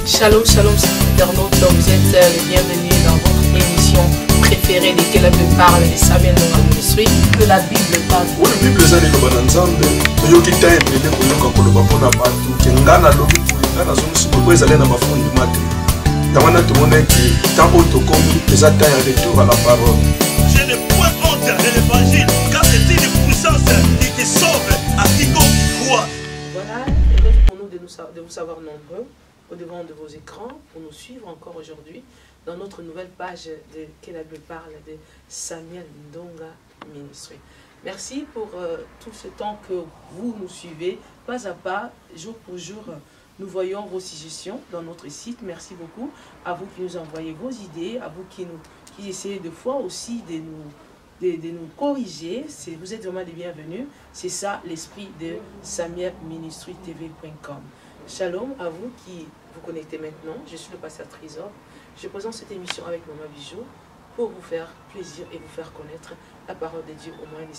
Shalom, shalom, internautes, vous êtes les bienvenus dans votre émission préférée de Quelle Bible parle de Samuel Ndonga Ministry, que la Bible parle. Oui, la Bible est dans le ensemble. Il y a qui t'a aimé pour nous quand on va pour la battre. Ngana lobi pour ngana zone si vous allez dans ma fond du matin. Yamana tout le monde qui tant auto comme les attaques à retour à la parole. Je n'ai point honte de l'évangile, car c'est une puissance qui sauve à quiconque croit. Voilà, et reste pour nous de vous savoir nombreux au devant de vos écrans pour nous suivre encore aujourd'hui dans notre nouvelle page de Quelle Bible parle de Samuel Ndonga Ministry. Merci pour tout ce temps que vous nous suivez, pas à pas, jour pour jour. Nous voyons vos suggestions dans notre site. Merci beaucoup à vous qui nous envoyez vos idées, à vous qui essayez de fois aussi de nous corriger. Vous êtes vraiment les bienvenus. C'est ça l'esprit de SamuelMinistryTV.com. Shalom à vous qui vous connectez maintenant. Je suis le pasteur Trésor. Je présente cette émission avec Maman Bijou pour vous faire plaisir et vous faire connaître la parole de Dieu au moyen de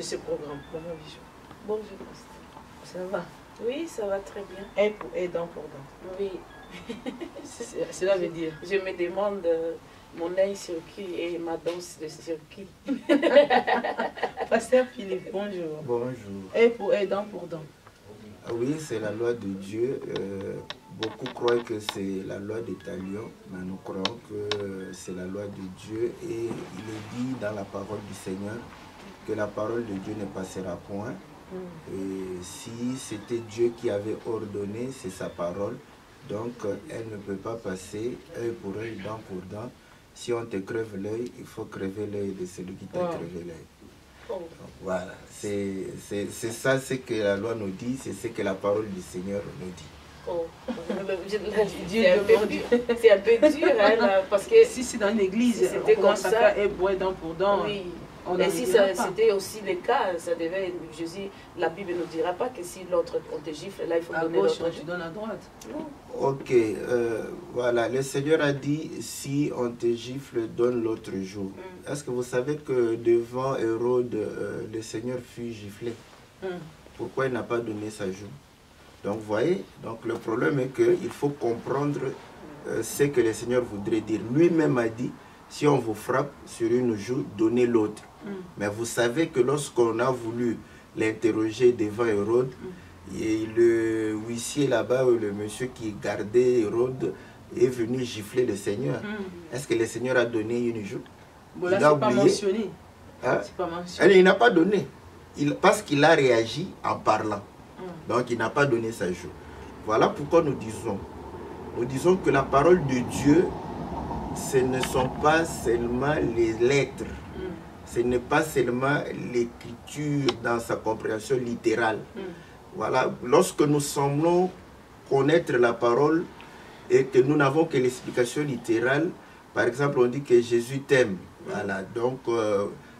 ce programme. Maman Bijou. Bonjour, pasteur. Ça va? Oui, ça va très bien. Un pour un, dent pour dent. Oui. Cela veut dire. Je me demande mon œil sur qui et ma danse sur qui. Pasteur Philippe, bonjour. Bonjour. Un pour un, dent pour dent. Oui, c'est la loi de Dieu. Beaucoup croient que c'est la loi des talions, mais nous croyons que c'est la loi de Dieu. Et il est dit dans la parole du Seigneur que la parole de Dieu ne passera point. Et si c'était Dieu qui avait ordonné, c'est sa parole. Donc, elle ne peut pas passer œil pour œil, dent pour dent. Si on te crève l'œil, il faut crever l'œil de celui qui t'a crevé l'œil. Oh. Voilà, c'est ça ce que la loi nous dit, c'est ce que la parole du Seigneur nous dit. Oh. C'est un peu dur, hein, là, parce que si c'est dans une église, si c'était comme ça, et boire dent pour dent. Oui. Et si c'était aussi le cas, ça devait, Jésus, la Bible ne nous dira pas que si l'autre on te gifle, là il faut donner l'autre. Tu donnes à droite. Non. Ok, voilà, le Seigneur a dit si on te gifle, donne l'autre jour. Est-ce que vous savez que devant Hérode, le Seigneur fut giflé? Pourquoi il n'a pas donné sa joue? Donc vous voyez, donc le problème est qu'il faut comprendre ce que le Seigneur voudrait dire. Lui-même a dit, si on vous frappe sur une joue, donnez l'autre. Mais vous savez que lorsqu'on a voulu l'interroger devant Hérode, et le huissier là-bas, le monsieur qui gardait Hérode, est venu gifler le Seigneur. Est-ce que le Seigneur a donné une joue? Bon, là, c'est pas mentionné. Hein? C'est pas mentionné. Il n'a pas donné. Parce qu'il a réagi en parlant. Donc il n'a pas donné sa joue. Voilà pourquoi nous disons que la parole de Dieu, ce ne sont pas seulement les lettres, ce n'est pas seulement l'écriture dans sa compréhension littérale. Voilà, lorsque nous semblons connaître la parole et que nous n'avons que l'explication littérale, par exemple on dit que Jésus t'aime, voilà, donc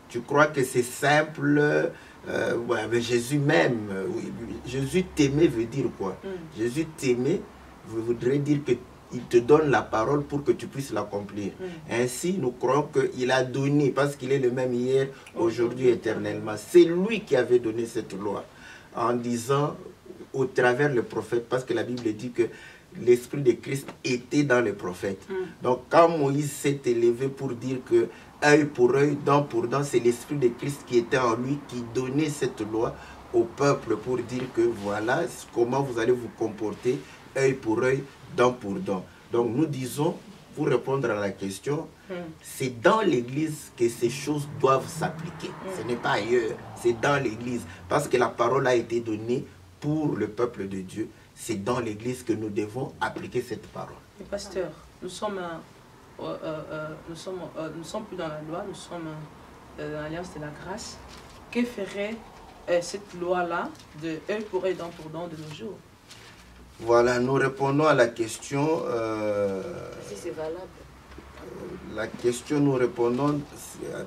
tu crois que c'est simple, mais Jésus m'aime, oui, Jésus t'aimait veut dire quoi? Jésus t'aimait voudrait dire que il te donne la parole pour que tu puisses l'accomplir. Ainsi, nous croyons qu'il a donné, parce qu'il est le même hier, aujourd'hui, éternellement. C'est lui qui avait donné cette loi, en disant, au travers le prophète, parce que la Bible dit que l'esprit de Christ était dans les prophètes. Donc, quand Moïse s'est élevé pour dire que œil pour œil, dent pour dent, c'est l'esprit de Christ qui était en lui, qui donnait cette loi au peuple pour dire que voilà comment vous allez vous comporter, œil pour œil, dent pour dent. Donc nous disons, pour répondre à la question, c'est dans l'église que ces choses doivent s'appliquer. Ce n'est pas ailleurs, c'est dans l'église. Parce que la parole a été donnée pour le peuple de Dieu. C'est dans l'église que nous devons appliquer cette parole. Mais pasteur, nous sommes plus dans la loi, nous sommes dans l'alliance de la grâce. Que ferait cette loi-là de œil pour œil, dent pour dent de nos jours? Voilà, nous répondons à la question. Si c'est valable. La question, nous répondons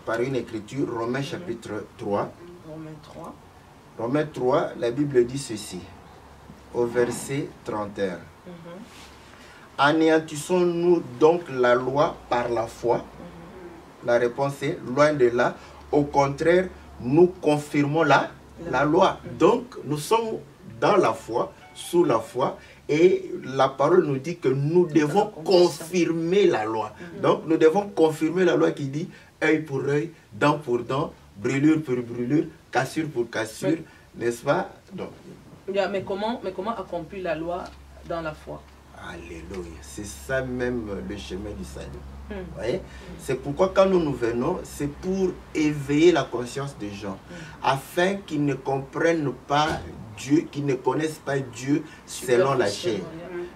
par une écriture, Romains chapitre 3. Romains 3. Romains 3, la Bible dit ceci, au verset 31. Anéantissons-nous donc la loi par la foi? La réponse est loin de là. Au contraire, nous confirmons la loi. Donc, nous sommes dans la foi, sous la foi, Et la parole nous dit que nous devons confirmer la loi. Donc nous devons confirmer la loi qui dit œil pour œil, dent pour dent, brûlure pour brûlure, cassure pour cassure, n'est-ce pas? Donc, mais comment accomplir la loi dans la foi? Alléluia, c'est ça même le chemin du salut. Voyez? C'est pourquoi quand nous venons, c'est pour éveiller la conscience des gens, afin qu'ils ne comprennent pas Dieu, qu'ils ne connaissent pas Dieu selon la chair.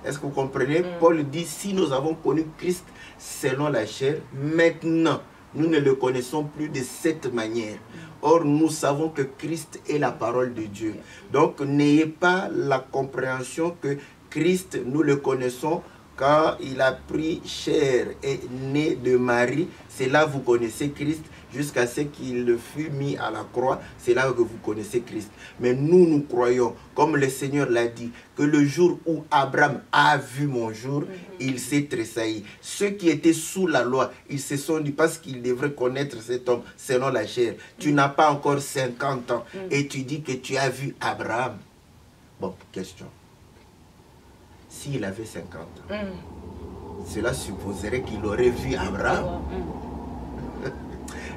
Est-ce que vous comprenez? Paul dit, si nous avons connu Christ selon la chair, maintenant, nous ne le connaissons plus de cette manière. Or, nous savons que Christ est la parole de Dieu. Donc, n'ayez pas la compréhension que Christ, nous le connaissons quand il a pris chair et né de Marie. C'est là que vous connaissez Christ jusqu'à ce qu'il fut mis à la croix. C'est là que vous connaissez Christ. Mais nous, nous croyons, comme le Seigneur l'a dit, que le jour où Abraham a vu mon jour, il s'est tressailli. Ceux qui étaient sous la loi, ils se sont dit, parce qu'ils devraient connaître cet homme selon la chair. Tu n'as pas encore 50 ans et tu dis que tu as vu Abraham. Bon, question. S'il avait 50 ans, cela supposerait qu'il aurait vu Abraham.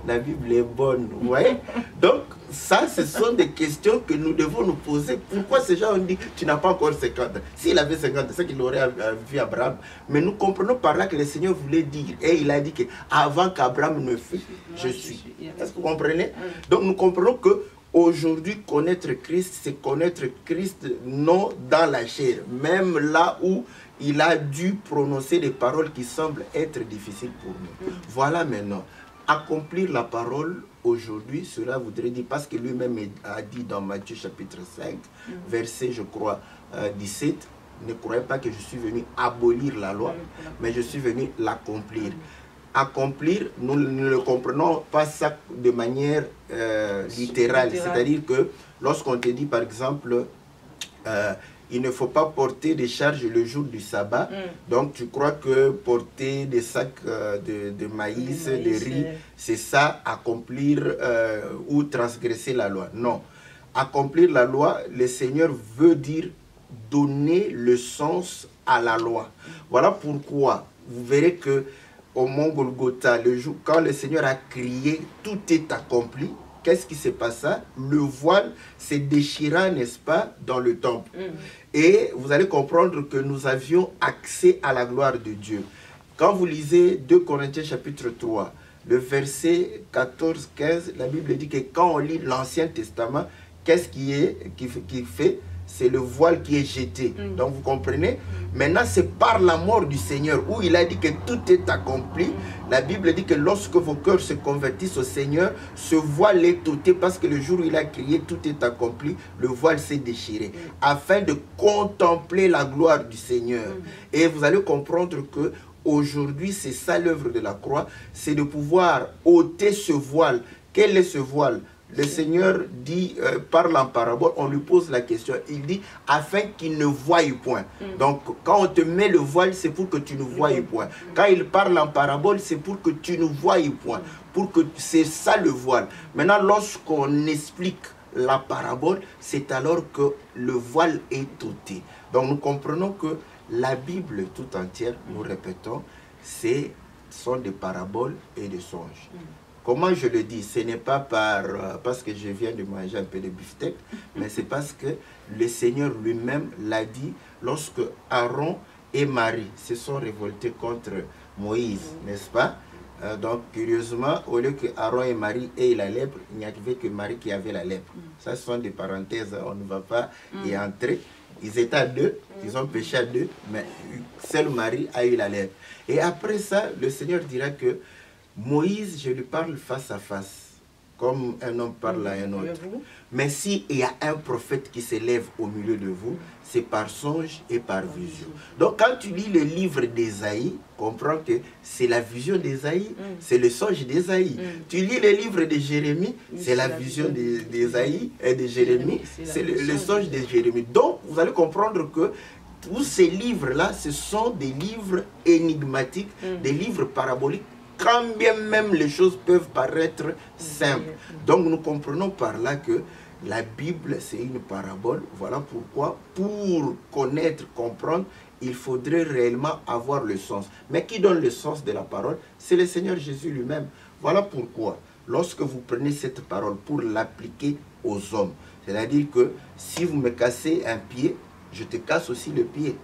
La Bible est bonne, vous voyez? Donc, ça, ce sont des questions que nous devons nous poser. Pourquoi ces gens ont dit, tu n'as pas encore 50 ans? S'il avait 50 ans, c'est qu'il aurait vu Abraham. Mais nous comprenons par là que le Seigneur voulait dire, et il a dit qu'avant qu'Abraham ne fût, je suis. Est-ce que vous comprenez? Donc, nous comprenons que aujourd'hui, connaître Christ, c'est connaître Christ non dans la chair. Même là où il a dû prononcer des paroles qui semblent être difficiles pour nous. Voilà maintenant. Accomplir la parole aujourd'hui, cela voudrait dire, parce que lui-même a dit dans Matthieu chapitre 5, verset, je crois, 17, ne croyez pas que je suis venu abolir la loi, mais je suis venu l'accomplir. Accomplir, nous ne le comprenons pas ça de manière littérale. C'est-à-dire que lorsqu'on te dit, par exemple, il ne faut pas porter des charges le jour du sabbat. Donc, tu crois que porter des sacs de maïs, de riz, c'est ça, accomplir ou transgresser la loi. Non. Accomplir la loi, le Seigneur veut dire donner le sens à la loi. Voilà pourquoi vous verrez que au mont Golgotha, le jour quand le Seigneur a crié, tout est accompli. Qu'est-ce qui s'est passé? Le voile s'est déchiré, n'est-ce pas, dans le temple. Et vous allez comprendre que nous avions accès à la gloire de Dieu. Quand vous lisez 2 Corinthiens chapitre 3, le verset 14-15, la Bible dit que quand on lit l'Ancien Testament, qu'est-ce qui fait? C'est le voile qui est jeté. Donc vous comprenez? Maintenant, c'est par la mort du Seigneur où il a dit que tout est accompli. La Bible dit que lorsque vos cœurs se convertissent au Seigneur, ce voile est ôté parce que le jour où il a crié tout est accompli, le voile s'est déchiré. Afin de contempler la gloire du Seigneur. Et vous allez comprendre que aujourd'hui, c'est ça l'œuvre de la croix, c'est de pouvoir ôter ce voile. Quel est ce voile? Le Seigneur dit, parle en parabole, on lui pose la question. Il dit, afin qu'il ne voie point. Donc, quand on te met le voile, c'est pour que tu ne voies point. Quand il parle en parabole, c'est pour que tu ne voies point. C'est ça le voile. Maintenant, lorsqu'on explique la parabole, c'est alors que le voile est ôté. Donc, nous comprenons que la Bible tout entière, nous répétons, sont des paraboles et des songes. Comment je le dis? Ce n'est pas parce que je viens de manger un peu de beefsteak, mais c'est parce que le Seigneur lui-même l'a dit lorsque Aaron et Marie se sont révoltés contre Moïse, n'est-ce pas? Donc, curieusement, au lieu que Aaron et Marie aient la lèpre, il n'y avait que Marie qui avait la lèpre. Ça, ce sont des parenthèses, on ne va pas y entrer. Ils étaient à deux, ils ont péché à deux, mais seule Marie a eu la lèpre. Et après ça, le Seigneur dira que Moïse, je lui parle face à face, comme un homme parle à un autre. Mais s'il y a un prophète qui s'élève au milieu de vous, c'est par songe et par vision. Donc quand tu lis le livre d'Ésaïe, comprends que c'est la vision d'Ésaïe, c'est le songe d'Ésaïe. Tu lis le livre de Jérémie, c'est la vision d'Ésaïe et de Jérémie, c'est le songe de Jérémie. Donc vous allez comprendre que tous ces livres-là, ce sont des livres énigmatiques, des livres paraboliques, quand bien même les choses peuvent paraître simples. Donc nous comprenons par là que La Bible, c'est une parabole. Voilà pourquoi, pour connaître, comprendre, il faudrait réellement avoir le sens. Mais qui donne le sens de la parole? C'est le Seigneur Jésus lui-même. Voilà pourquoi, lorsque vous prenez cette parole pour l'appliquer aux hommes, c'est-à-dire que si vous me cassez un pied, je te casse aussi le pied.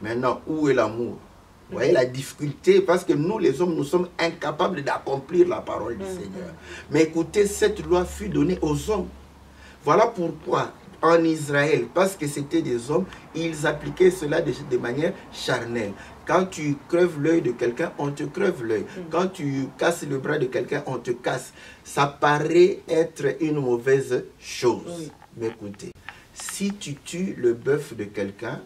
Maintenant, où est l'amour? Vous voyez la difficulté, parce que nous, les hommes, nous sommes incapables d'accomplir la parole du Seigneur. Mais écoutez, cette loi fut donnée aux hommes. Voilà pourquoi, en Israël, parce que c'était des hommes, ils appliquaient cela de manière charnelle. Quand tu crèves l'œil de quelqu'un, on te crève l'œil. Quand tu casses le bras de quelqu'un, on te casse. Ça paraît être une mauvaise chose. Mais écoutez, si tu tues le bœuf de quelqu'un,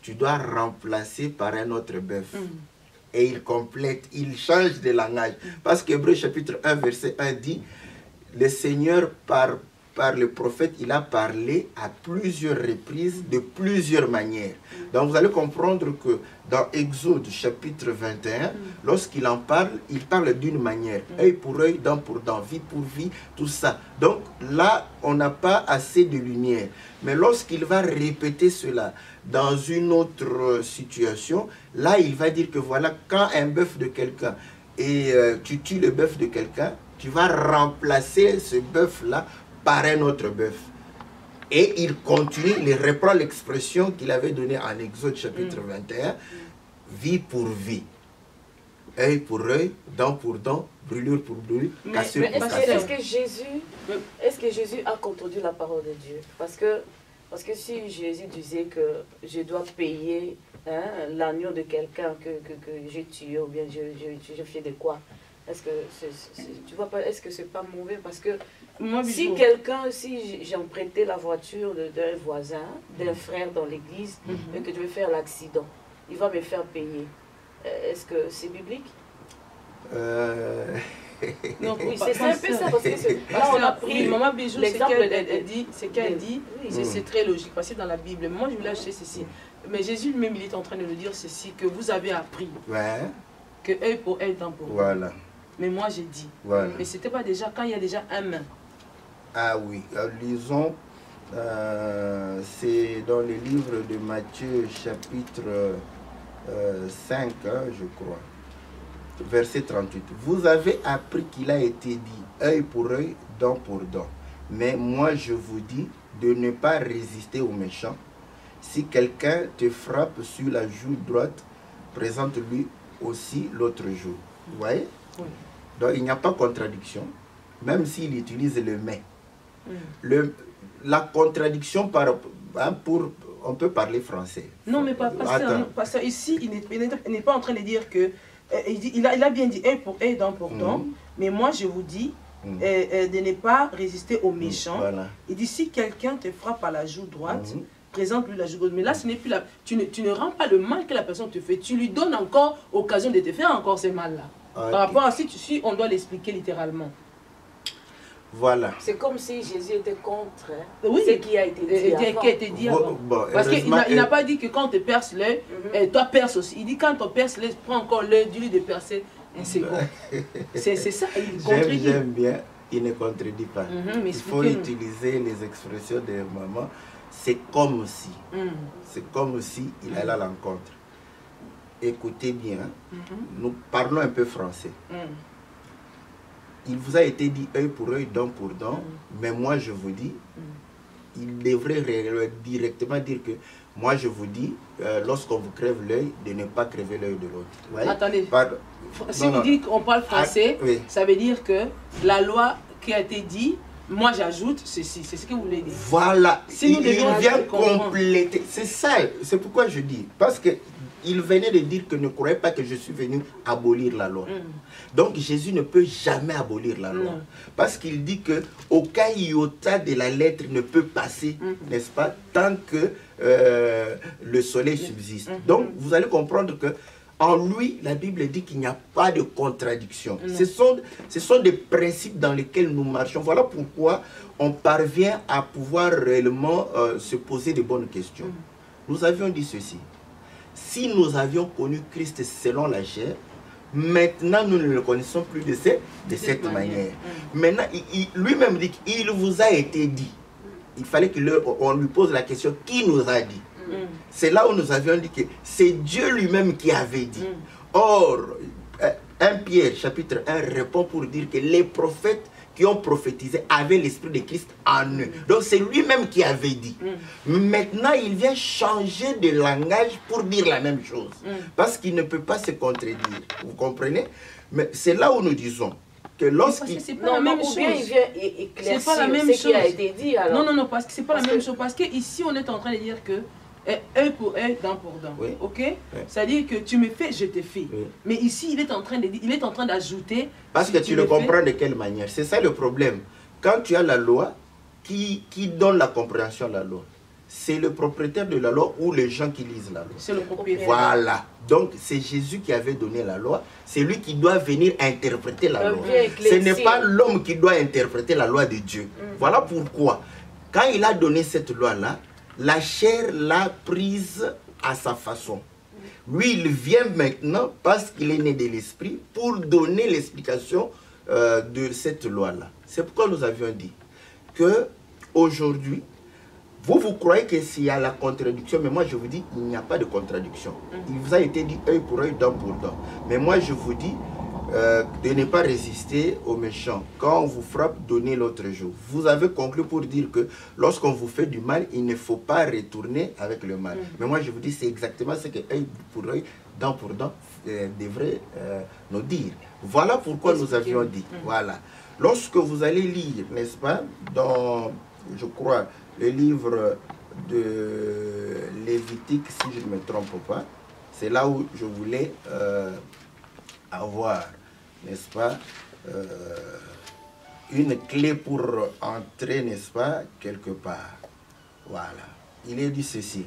tu dois remplacer par un autre bœuf. Et il complète, il change de langage. Parce qu'Hébreux chapitre 1, verset 1 dit, le Seigneur par le prophète, il a parlé à plusieurs reprises, de plusieurs manières. Donc vous allez comprendre que dans Exode chapitre 21, lorsqu'il en parle, il parle d'une manière. Œil pour œil, dent pour dent, vie pour vie, tout ça. Donc là, on n'a pas assez de lumière. Mais lorsqu'il va répéter cela dans une autre situation, là, il va dire que voilà, quand un bœuf de quelqu'un, et tu tues le bœuf de quelqu'un, tu vas remplacer ce bœuf-là par un autre bœuf. Et il continue, il reprend l'expression qu'il avait donnée en Exode chapitre 21, vie pour vie, œil pour œil, dent pour dent, brûlure pour brûlure, cassure pour cassure. Est-ce que Jésus a contredit la parole de Dieu? Parce que si Jésus disait que je dois payer l'agneau de quelqu'un que j'ai tué, ou bien je fais de quoi? Est-ce que tu vois pas, est-ce que c'est pas mauvais? Parce que moi, si j'ai emprunté la voiture d'un voisin, d'un frère dans l'église, et que je vais faire l'accident, il va me faire payer. Est-ce que c'est biblique? Non, oui, c'est un peu ça, parce que là on a pris Maman Bijou, l'exemple c'est qu'elle dit, c'est très logique, parce que dans la Bible, moi je voulais acheter ceci, mais Jésus lui-même il est en train de nous dire ceci, que vous avez appris, que œil pour œil, dent pour dent. Mais moi j'ai dit, mais c'était pas déjà, quand il y a déjà un main. Ah oui, lisons, c'est dans le livre de Matthieu chapitre 5, je crois. Verset 38. Vous avez appris qu'il a été dit œil pour œil, dent pour dent. Mais moi je vous dis de ne pas résister aux méchants. Si quelqu'un te frappe sur la joue droite, présente-lui aussi l'autre joue. Vous voyez? Donc il n'y a pas contradiction, même s'il utilise le mais. La contradiction on peut parler français. Non, mais pasteur, ici il n'est pas en train de dire que il a bien dit œil pour œil, dent pour dent, mais moi je vous dis de ne pas résister aux méchants. Il dit si quelqu'un te frappe à la joue droite, présente-lui la joue gauche. Mais là, ce n'est plus tu ne rends pas le mal que la personne te fait, tu lui donnes encore occasion de te faire encore ce mal-là. Par rapport à si on doit l'expliquer littéralement. Voilà. C'est comme si Jésus était contre ce qui a été dit avant. Parce qu'il n'a pas dit que quand on te perce l'œil, toi perce aussi. Il dit quand on perce l'œil, prends encore l'œil, dis-lui de percer un second. C'est ça, il contredit. J'aime bien, il ne contredit pas. Il faut utiliser les expressions de maman. C'est comme si. C'est comme si il allait à l'encontre. Écoutez bien, nous parlons un peu français. Il vous a été dit œil pour œil, dent pour dent, mais moi je vous dis, il devrait directement dire que moi je vous dis, lorsqu'on vous crève l'œil, de ne pas crever l'œil de l'autre. Attendez, si vous dites qu'on parle français, ça veut dire que la loi qui a été dit, moi j'ajoute ceci, c'est ce que vous voulez dire. Voilà, si il vient compléter, c'est ça, c'est pourquoi je dis, parce que il venait de dire que ne croyez pas que je suis venu abolir la loi. Donc Jésus ne peut jamais abolir la loi. Parce qu'il dit que aucun iota de la lettre ne peut passer, n'est-ce pas, tant que le soleil subsiste. Donc vous allez comprendre que en lui, la Bible dit qu'il n'y a pas de contradiction. Ce sont des principes dans lesquels nous marchons. Voilà pourquoi on parvient à pouvoir réellement se poser de bonnes questions. Nous avions dit ceci. Si nous avions connu Christ selon la chair, Maintenant, nous ne le connaissons plus de cette manière. Maintenant, lui-même dit qu'il vous a été dit. Il fallait qu'on lui pose la question, qui nous a dit? C'est là où nous avions dit que c'est Dieu lui-même qui avait dit. Or, 1 Pierre chapitre 1 répond pour dire que les prophètes qui ont prophétisé avaient l'esprit de Christ en eux. Donc c'est lui-même qui avait dit. Maintenant, il vient changer de langage pour dire la même chose. Parce qu'il ne peut pas se contredire. Vous comprenez? Mais c'est là où nous disons que lorsqu'il... Non, même ou bien il vient éclaircir ce qui a été dit. Alors. Non, parce que c'est pas la même chose. Parce que ici, on est en train de dire que œil pour œil, dent pour dent. Oui. Ok? Oui. C'est-à-dire que tu me fais, je te fais. Oui. Mais ici, il est en train d'ajouter. Parce que tu le comprends de quelle manière. C'est ça le problème. Quand tu as la loi, qui donne la compréhension de la loi? C'est le propriétaire de la loi ou les gens qui lisent la loi. C'est le propriétaire. Voilà. Donc, c'est Jésus qui avait donné la loi. C'est lui qui doit venir interpréter la loi. Ce n'est pas l'homme qui doit interpréter la loi de Dieu. Voilà pourquoi, quand il a donné cette loi-là, la chair l'a prise à sa façon. Lui, il vient maintenant, parce qu'il est né de l'esprit, pour donner l'explication de cette loi-là. C'est pourquoi nous avions dit que aujourd'hui, vous croyez que s'il y a la contradiction, mais moi je vous dis, il n'y a pas de contradiction. Il vous a été dit œil pour œil, dent pour dent. Mais moi je vous dis de ne pas résister aux méchants. Quand on vous frappe, donnez l'autre jour. Vous avez conclu pour dire que lorsqu'on vous fait du mal, il ne faut pas retourner avec le mal. Mais moi je vous dis, c'est exactement ce que œil pour œil, dent pour dent devrait nous dire. Voilà pourquoi nous avions dit. Voilà. Lorsque vous allez lire, n'est-ce pas, dans, je crois, le livre de Lévitique, si je ne me trompe pas, c'est là où je voulais avoir, n'est-ce pas, une clé pour entrer, n'est-ce pas, quelque part. Voilà. Il est dit ceci.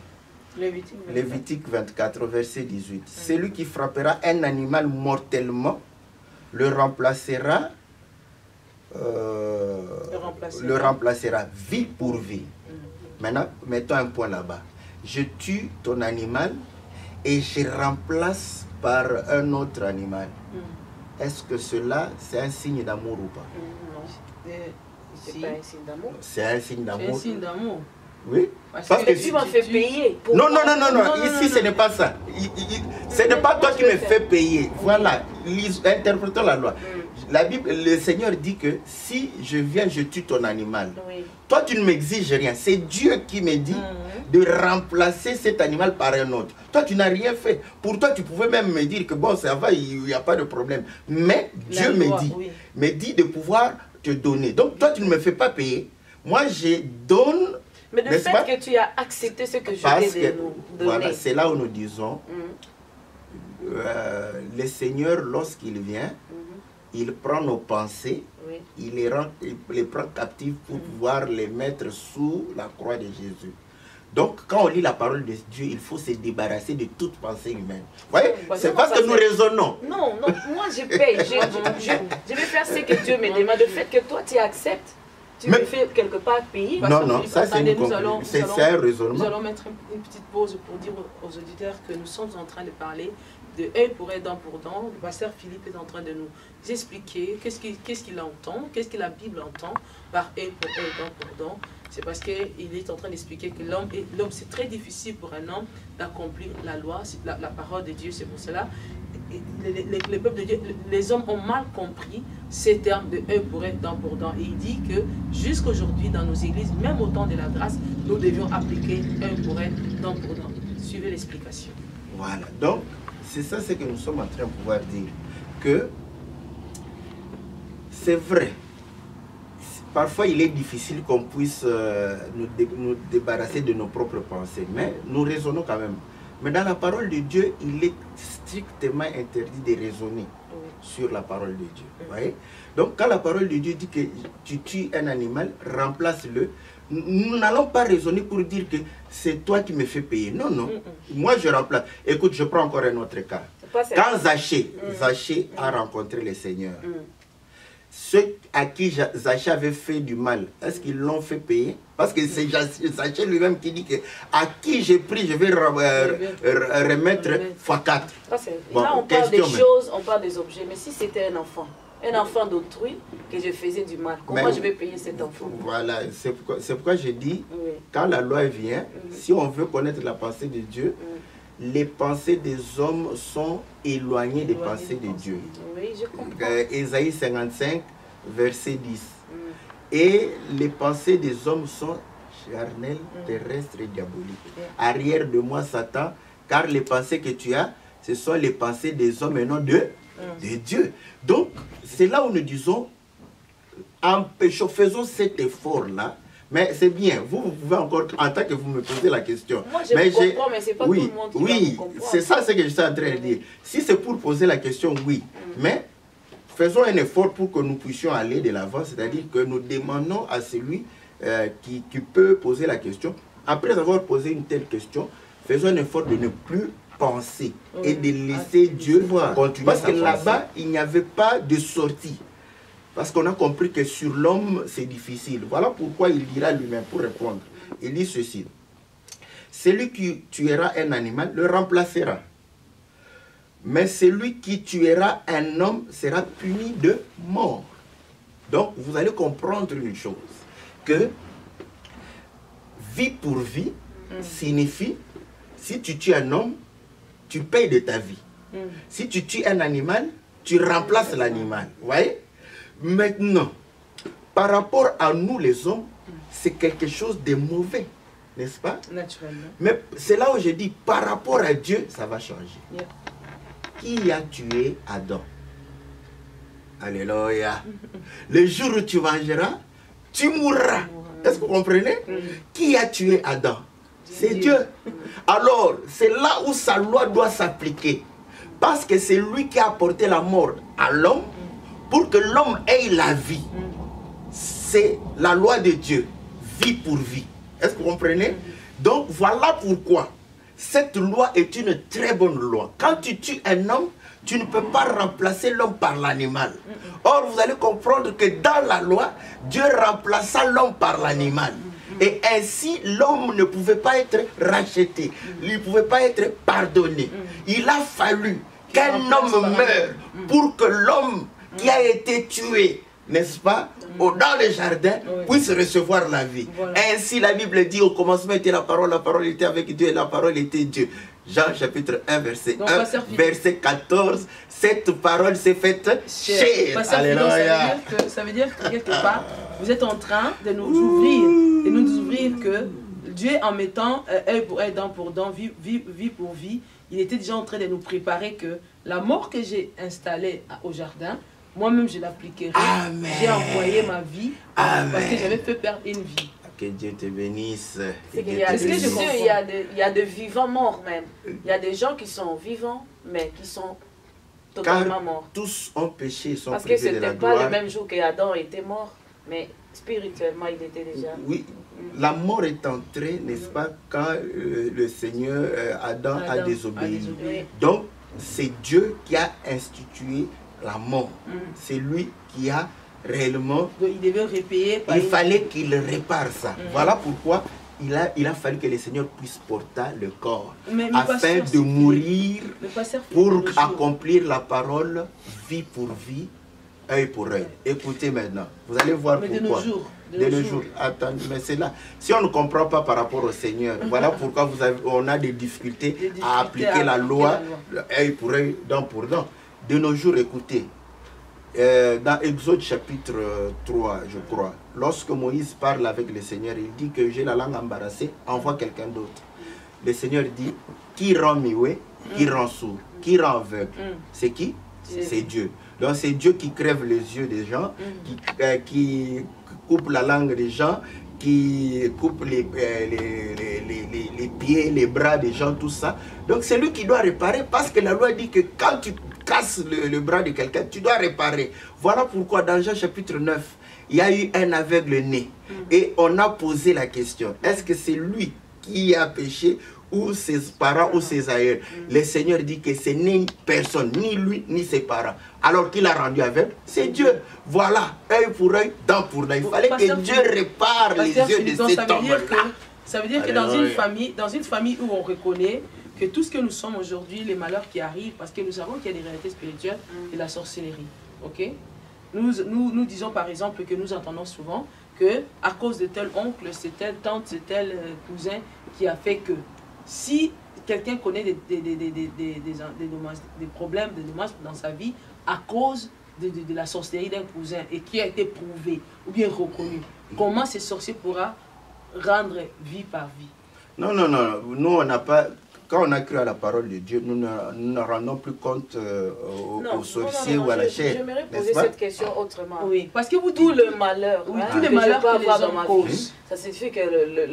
Lévitique 24, verset 18. Celui qui frappera un animal mortellement le remplacera vie pour vie. Maintenant, mettons un point là-bas. Je tue ton animal et je remplace par un autre animal. Est-ce que cela, c'est un signe d'amour ou pas? Non. C'est pas un signe d'amour. C'est un signe d'amour. C'est un signe d'amour. Oui. Parce que tu m'as fait payer. Non. Ici, ce n'est pas ça. Ce n'est pas toi qui me fais payer. Voilà. Interprétons la loi. La Bible, le Seigneur dit que si je viens, je tue ton animal. Oui. Toi, tu ne m'exiges rien. C'est Dieu qui me dit de remplacer cet animal par un autre. Toi, tu n'as rien fait. Pour toi, tu pouvais même me dire que bon, ça va, il n'y a pas de problème. Mais Dieu me dit de pouvoir te donner. Donc, toi, tu ne me fais pas payer. Moi, je donne. Mais le fait que tu as accepté ce que je t'ai donné. Voilà, c'est là où nous disons, le Seigneur, lorsqu'il vient, il prend nos pensées, il les prend captives pour pouvoir les mettre sous la croix de Jésus. Donc, quand on lit la parole de Dieu, il faut se débarrasser de toute pensée humaine. Vous voyez, c'est parce que nous raisonnons. Non, moi je paye. Je vais faire ce que Dieu me demande. Le fait que toi tu acceptes, tu me fais quelque part payer. Non, ça c'est un raisonnement. Nous allons mettre une petite pause pour dire aux auditeurs que nous sommes en train de parler de œil pour œil, dent pour dent. Le pasteur Philippe est en train de nous expliquer qu'est-ce qu'il entend, qu'est-ce que la Bible entend par œil pour œil, dent pour dent. C'est parce qu'il est en train d'expliquer que l'homme, c'est très difficile pour un homme d'accomplir la loi, la parole de Dieu. C'est pour cela les peuples de Dieu, les hommes ont mal compris ces termes de œil pour œil, dent pour dent. Et il dit que jusqu'aujourd'hui, dans nos églises, même au temps de la grâce, nous devions appliquer œil pour œil, dent pour dent. Suivez l'explication. Voilà. Donc, c'est ça ce que nous sommes en train de pouvoir dire. Que c'est vrai. Parfois, il est difficile qu'on puisse nous débarrasser de nos propres pensées. Mais nous raisonnons quand même. Mais dans la parole de Dieu, il est strictement interdit de raisonner sur la parole de Dieu. Voyez? Donc, quand la parole de Dieu dit que tu tues un animal, remplace-le, nous n'allons pas raisonner pour dire que c'est toi qui me fais payer. Non, non. Moi, je remplace. Écoute, je prends encore un autre cas. Quand Zachée a rencontré le Seigneur, ceux à qui Zaché avait fait du mal, est-ce qu'ils l'ont fait payer? Parce que c'est Zaché lui-même qui dit que à qui j'ai pris, je vais remettre x4. Bon, là, on parle des choses, on parle des objets. Mais si c'était un enfant d'autrui, que je faisais du mal, comment je vais payer cet enfant? Voilà, c'est pourquoi je dis, quand la loi vient, si on veut connaître la pensée de Dieu, les pensées des hommes sont éloignées des pensées de Dieu. Oui, je comprends. Ésaïe 55, verset 10. Et les pensées des hommes sont charnelles, terrestres et diaboliques. Arrière de moi, Satan, car les pensées que tu as, ce sont les pensées des hommes et non de Dieu. Donc, c'est là où nous disons, empêchons, faisons cet effort-là. Mais c'est bien, vous pouvez encore, en tant que vous me posez la question. Moi, je comprends, mais c'est pas tout le monde qui va me comprendre. C'est ça ce que je suis en train de dire. Si c'est pour poser la question, oui. Mais faisons un effort pour que nous puissions aller de l'avant, c'est-à-dire que nous demandons à celui qui peut poser la question, après avoir posé une telle question, faisons un effort de ne plus penser et de laisser Dieu continuer. Parce que là-bas, il n'y avait pas de sortie. Parce qu'on a compris que sur l'homme, c'est difficile. Voilà pourquoi il dira lui-même, pour répondre. Il dit ceci. Celui qui tuera un animal le remplacera. Mais celui qui tuera un homme sera puni de mort. Donc, vous allez comprendre une chose. Que vie pour vie signifie, si tu tues un homme, tu payes de ta vie. Si tu tues un animal, tu remplaces l'animal. Vous voyez? Maintenant, par rapport à nous les hommes, c'est quelque chose de mauvais, n'est-ce pas? Naturellement. Mais c'est là où je dis, par rapport à Dieu, ça va changer. Qui a tué Adam? Alléluia. Le jour où tu mangeras, tu mourras. Est-ce que vous comprenez? Qui a tué Adam? C'est Dieu. Alors, c'est là où sa loi doit s'appliquer. Parce que c'est lui qui a apporté la mort à l'homme, pour que l'homme ait la vie. C'est la loi de Dieu, vie pour vie. Est-ce que vous comprenez? Donc voilà pourquoi cette loi est une très bonne loi. Quand tu tues un homme, tu ne peux pas remplacer l'homme par l'animal. Or, vous allez comprendre que dans la loi, Dieu remplaça l'homme par l'animal. Et ainsi, l'homme ne pouvait pas être racheté. Il ne pouvait pas être pardonné. Il a fallu qu'un homme meure pour que l'homme qui a été tué, n'est-ce pas, dans le jardin, puisse recevoir la vie. Ainsi, la Bible dit, au commencement était la parole était avec Dieu et la parole était Dieu. Jean chapitre 1, verset 1, verset 14, cette parole s'est faite chair. Alléluia. Ça veut dire que quelque part, vous êtes en train de nous ouvrir, que Dieu, en mettant œil pour œil, dent pour dent, vie pour vie, il était déjà en train de nous préparer que la mort que j'ai installée au jardin, moi-même je l'appliquerai. J'ai envoyé ma vie parce que j'avais fait perdre une vie. Que Dieu te bénisse. Il y a de vivants morts même. Il y a des gens qui sont vivants, mais qui sont totalement morts. Tous ont péché, sont parce que ce n'était pas le même jour qu'Adam était mort, mais spirituellement il était déjà... Oui, la mort est entrée, n'est-ce pas, quand le Seigneur Adam a désobéi. Donc, c'est Dieu qui a institué la mort. C'est lui qui a réellement... Donc, il devait repayer. Il fallait qu'il répare ça. Voilà pourquoi il a fallu que le Seigneur puisse porter le corps. Afin de mourir pour accomplir la parole vie pour vie, œil pour œil. Écoutez maintenant. Vous allez voir pourquoi. De nos jours. Attendez, mais c'est là. Si on ne comprend pas par rapport au Seigneur, voilà pourquoi on a des difficultés à appliquer la loi, œil pour œil, dent pour dent. De nos jours, écoutez, dans Exode chapitre 3, je crois, lorsque Moïse parle avec le Seigneur, il dit que j'ai la langue embarrassée, envoie quelqu'un d'autre. Le Seigneur dit, qui rend muet, qui rend sourd, qui rend aveugle. C'est qui? C'est Dieu. Donc c'est Dieu qui crève les yeux des gens, qui coupe la langue des gens, qui coupe les pieds, les bras des gens, tout ça. Donc c'est lui qui doit réparer, parce que la loi dit que quand tu casses le bras de quelqu'un, tu dois réparer. Voilà pourquoi dans Jean chapitre 9, il y a eu un aveugle né. Et on a posé la question, est-ce que c'est lui qui a péché ou ses parents ou ses aïeux. Le Seigneur dit que ce n'est personne, ni lui, ni ses parents. Alors qu'il a rendu aveugle, c'est Dieu. Voilà, œil pour œil, dent pour dent. Il fallait que Dieu répare les yeux de cet homme-là. Ça veut dire que dans une famille où on reconnaît que tout ce que nous sommes aujourd'hui, les malheurs qui arrivent, parce que nous savons qu'il y a des réalités spirituelles et la sorcellerie. Ok? Nous disons par exemple que nous entendons souvent que à cause de tel oncle, c'est telle tante, c'est tel cousin qui a fait que si quelqu'un connaît des problèmes, des dommages dans sa vie à cause de la sorcellerie d'un cousin et qui a été prouvé ou bien reconnu, comment ce sorcier pourra rendre vie par vie? Non, non, non. Nous, on n'a pas... Quand on a cru à la parole de Dieu, nous ne rendons plus compte aux sorciers ou à la chair. J'aimerais poser cette question autrement. Oui, parce que vous tout le malheur, oui, tous les malheurs que les hommes causent, ça signifie que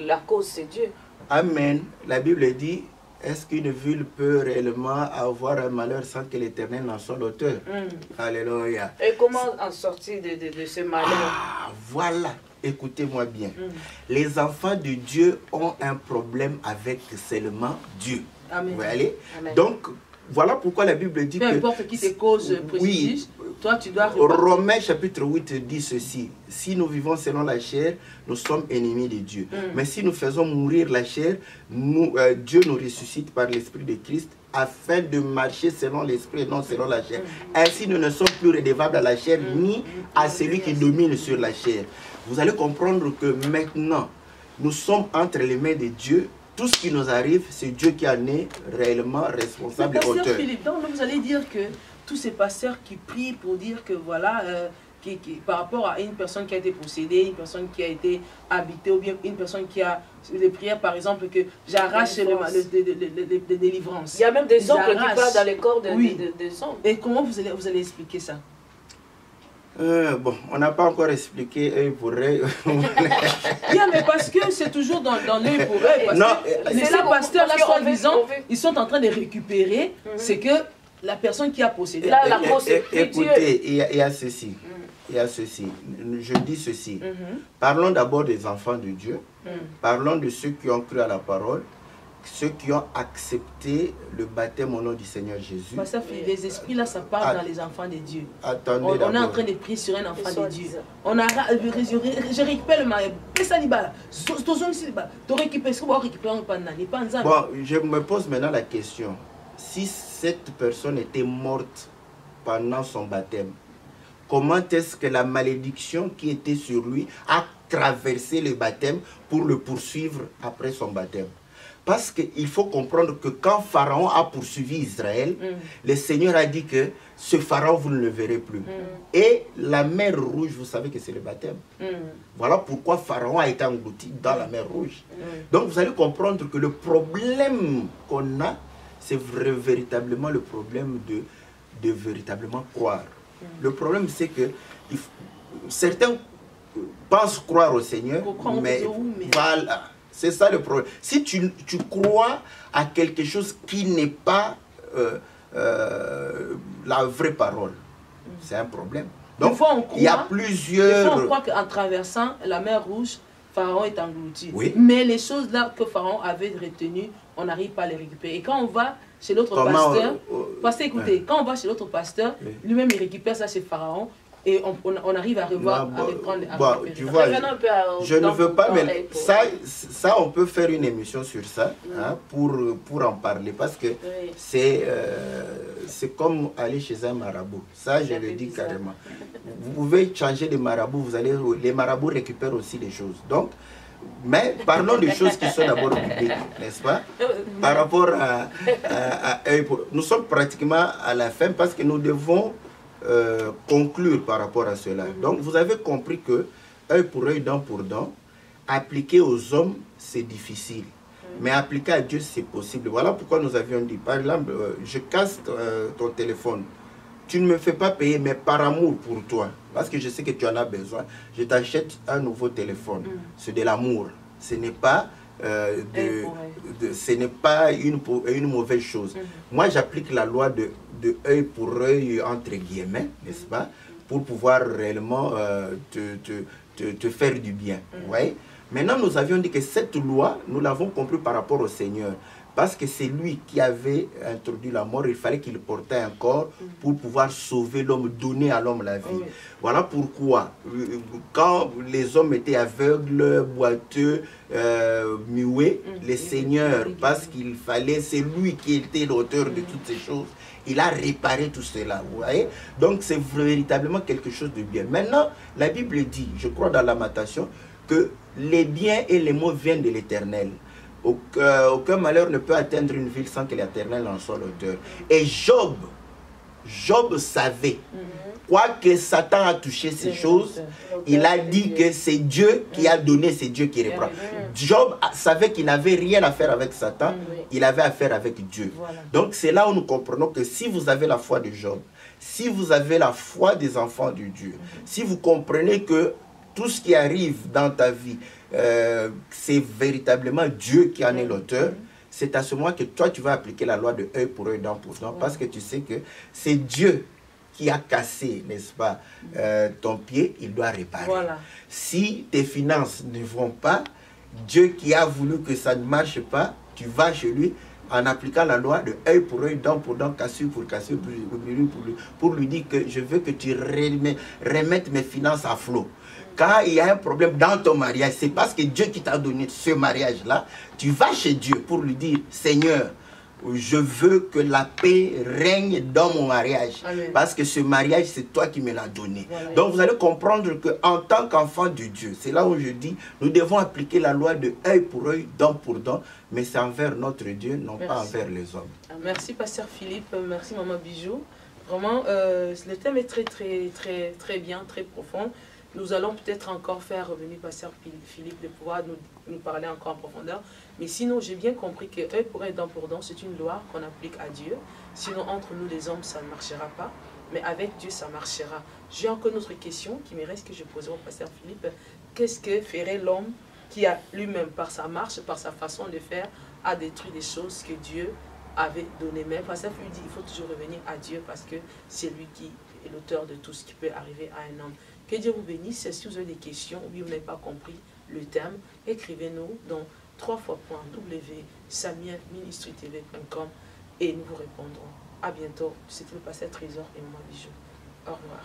la cause c'est Dieu. Amen. La Bible dit, est-ce qu'une ville peut réellement avoir un malheur sans que l'Éternel n'en soit l'auteur? Alléluia. Et comment en sortir de ce malheur? Ah, voilà. Écoutez-moi bien. Les enfants de Dieu ont un problème avec seulement Dieu. Amen. Vous voyez? Amen. Donc, voilà pourquoi la Bible dit peu importe qui te cause préjudice, toi tu dois... Romains chapitre 8 dit ceci. Si nous vivons selon la chair, nous sommes ennemis de Dieu. Mais si nous faisons mourir la chair, Dieu nous ressuscite par l'Esprit de Christ afin de marcher selon l'Esprit et non selon la chair. Ainsi, nous ne sommes plus redevables à la chair ni à celui qui domine sur la chair. Vous allez comprendre que maintenant, nous sommes entre les mains de Dieu. Tout ce qui nous arrive, c'est Dieu qui en est réellement responsable et auteur. Philippe, donc vous allez dire que tous ces pasteurs qui prient pour dire que voilà, par rapport à une personne qui a été possédée, une personne qui a été habitée, ou bien une personne qui a des prières, par exemple, que j'arrache les délivrances. Il y a même des oncles qui parlent dans les corps des oncles. Et comment vous allez expliquer ça? Bon, on n'a pas encore expliqué œil pour œil. Bien, mais parce que c'est toujours dans l'œil pour œil. Parce que ces pasteurs, là, soi-disant, ils sont en train de récupérer ce que la personne qui a possédé. Là, la cause, écoutez, il y a ceci. Il y a ceci. Je dis ceci. Parlons d'abord des enfants de Dieu. Parlons de ceux qui ont cru à la parole. Ceux qui ont accepté le baptême au nom du Seigneur Jésus. Ça fait les esprits là, ça parle dans les enfants de Dieu. Attendez, on est en train de prier sur un enfant de Dieu. Je récupère le mari. Bon, je me pose maintenant la question. Si cette personne était morte pendant son baptême, comment est-ce que la malédiction qui était sur lui a traversé le baptême pour le poursuivre après son baptême? Parce qu'il faut comprendre que quand Pharaon a poursuivi Israël, le Seigneur a dit que ce Pharaon, vous ne le verrez plus. Et la mer Rouge, vous savez que c'est le baptême. Voilà pourquoi Pharaon a été englouti dans la mer Rouge. Donc vous allez comprendre que le problème qu'on a, c'est véritablement le problème de véritablement croire. Le problème, c'est que certains pensent croire au Seigneur, mais voilà. C'est ça le problème. Si tu crois à quelque chose qui n'est pas la vraie parole, c'est un problème. Donc, il y a plusieurs... Des fois, on croit qu'en traversant la mer Rouge, Pharaon est englouti. Oui. Mais les choses là que Pharaon avait retenues, on n'arrive pas à les récupérer. Et quand on va chez l'autre pasteur, parce que écoutez, quand on va chez l'autre pasteur, lui-même il récupère ça chez Pharaon. Et on arrive à revoir, à reprendre, tu vois, je ne veux pas, mais ça, on peut faire une émission sur ça, hein, pour en parler, parce que c'est comme aller chez un marabout. Ça, je le dis carrément. Vous pouvez changer de marabout, les marabouts récupèrent aussi des choses. Donc, mais parlons des choses qui sont d'abord publiques, n'est-ce pas? Par rapport à nous sommes pratiquement à la fin, parce que nous devons conclure par rapport à cela. Donc vous avez compris que œil pour œil, dent pour dent, appliquer aux hommes c'est difficile, mais appliquer à Dieu c'est possible. Voilà pourquoi nous avions dit, par exemple, je casse ton téléphone, tu ne me fais pas payer, mais par amour pour toi, parce que je sais que tu en as besoin, je t'achète un nouveau téléphone. C'est de l'amour, ce n'est pas ce n'est pas une mauvaise chose. Moi, j'applique la loi de œil pour œil, entre guillemets, n'est-ce pas, pour pouvoir réellement te faire du bien. Ouais. Maintenant, nous avions dit que cette loi, nous l'avons compris par rapport au Seigneur, Parce que c'est lui qui avait introduit la mort. Il fallait qu'il portait un corps pour pouvoir sauver l'homme, donner à l'homme la vie. Oui. Voilà pourquoi, quand les hommes étaient aveugles, boiteux, muets, le Seigneur, parce qu'il fallait, c'est lui qui était l'auteur de toutes ces choses, il a réparé tout cela, vous voyez. Donc c'est véritablement quelque chose de bien. Maintenant, la Bible dit, je crois dans Lamentation, que les biens et les maux viennent de l'Éternel. Aucun malheur ne peut atteindre une ville sans que l'Éternel en soit l'auteur. Et Job savait, quoique Satan a touché ces choses, il a dit que c'est Dieu qui a donné, c'est Dieu qui reprend. Job savait qu'il n'avait rien à faire avec Satan, il avait affaire avec Dieu. Donc c'est là où nous comprenons que si vous avez la foi de Job, si vous avez la foi des enfants de Dieu, si vous comprenez que tout ce qui arrive dans ta vie, c'est véritablement Dieu qui en est l'auteur, c'est à ce moment que toi tu vas appliquer la loi de œil pour œil, dent pour dent, parce que tu sais que c'est Dieu qui a cassé, n'est-ce pas, ton pied, il doit réparer. Si tes finances ne vont pas, Dieu qui a voulu que ça ne marche pas, tu vas chez lui en appliquant la loi de œil pour œil, dent pour dent, cassure pour cassure, pour lui dire que je veux que tu remettes mes finances à flot. Quand il y a un problème dans ton mariage, c'est parce que Dieu qui t'a donné ce mariage-là, tu vas chez Dieu pour lui dire, Seigneur, je veux que la paix règne dans mon mariage. Amen. Parce que ce mariage, c'est toi qui me l'as donné. Voilà. Donc vous allez comprendre qu'en tant qu'enfant de Dieu, c'est là où je dis, nous devons appliquer la loi de œil pour œil, dent pour dent, mais c'est envers notre Dieu, non pas envers les hommes. Merci Pasteur Philippe, merci Maman Bijou. Vraiment, le thème est très bien, très profond. Nous allons peut-être encore faire revenir Pasteur Philippe de pouvoir nous parler encore en profondeur. Mais sinon, j'ai bien compris que œil pour œil, dent pour dent, c'est une loi qu'on applique à Dieu. Sinon, entre nous les hommes, ça ne marchera pas. Mais avec Dieu, ça marchera. J'ai encore une autre question qui me reste que je poserai au Pasteur Philippe. Qu'est-ce que ferait l'homme qui a lui-même, par sa marche, par sa façon de faire, a détruit des choses que Dieu avait données? Mais Pasteur Philippe dit qu'il faut toujours revenir à Dieu parce que c'est lui qui est l'auteur de tout ce qui peut arriver à un homme. Que Dieu vous bénisse. Si vous avez des questions ou vous n'avez pas compris le thème, écrivez-nous dans www.samuelministrytv.com et nous vous répondrons. À bientôt. C'était le Pasteur Trésor et Maman Bijou. Au revoir.